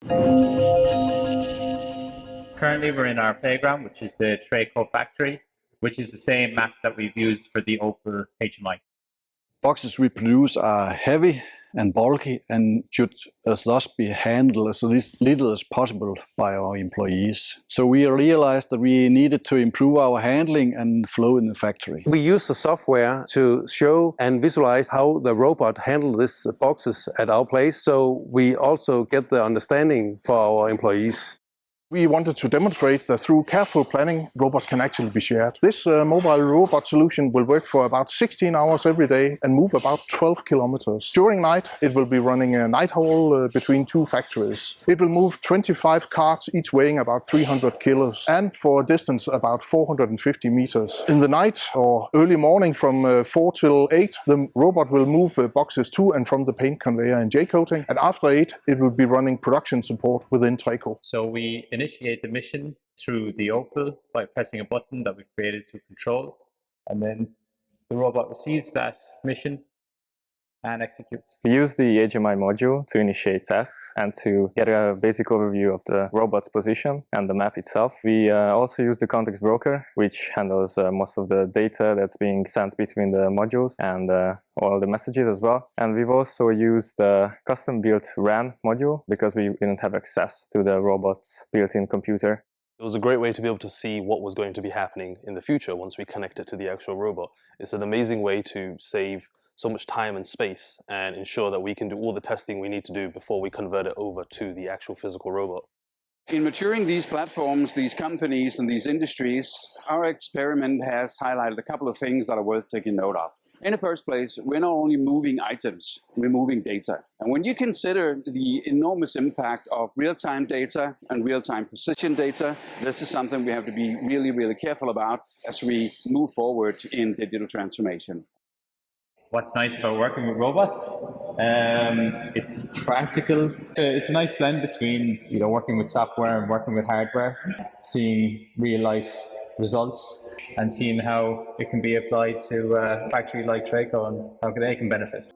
Currently, we're in our playground, which is the TRECO factory, which is the same map that we've used for the Opel HMI. Boxes we produce are heavy and bulky and should thus be handled as little as possible by our employees. So we realized that we needed to improve our handling and flow in the factory. We use the software to show and visualize how the robot handles these boxes at our place, so we also get the understanding for our employees. We wanted to demonstrate that through careful planning, robots can actually be shared. This mobile robot solution will work for about 16 hours every day and move about 12 kilometers. During night, it will be running a night haul between two factories. It will move 25 carts, each weighing about 300 kilos, and for a distance about 450 meters. In the night or early morning from 4 till 8, the robot will move boxes to and from the paint conveyor and J-coating, and after 8, it will be running production support within TRECO. So we initiate the mission through the Opel by pressing a button that we've created through control, and then the robot receives that mission and executes. We use the HMI module to initiate tasks and to get a basic overview of the robot's position and the map itself. We also use the context broker, which handles most of the data that's being sent between the modules and all the messages as well. And we've also used the custom-built RAN module because we didn't have access to the robot's built-in computer. It was a great way to be able to see what was going to be happening in the future once we connect it to the actual robot. It's an amazing way to save so much time and space and ensure that we can do all the testing we need to do before we convert it over to the actual physical robot. In maturing these platforms, these companies and these industries, our experiment has highlighted a couple of things that are worth taking note of. In the first place, we're not only moving items, we're moving data. And when you consider the enormous impact of real-time data and real-time precision data, this is something we have to be really, really careful about as we move forward in digital transformation. What's nice about working with robots? It's practical. It's a nice blend between working with software and working with hardware, seeing real life results and seeing how it can be applied to a factory like TRECO and how they can benefit.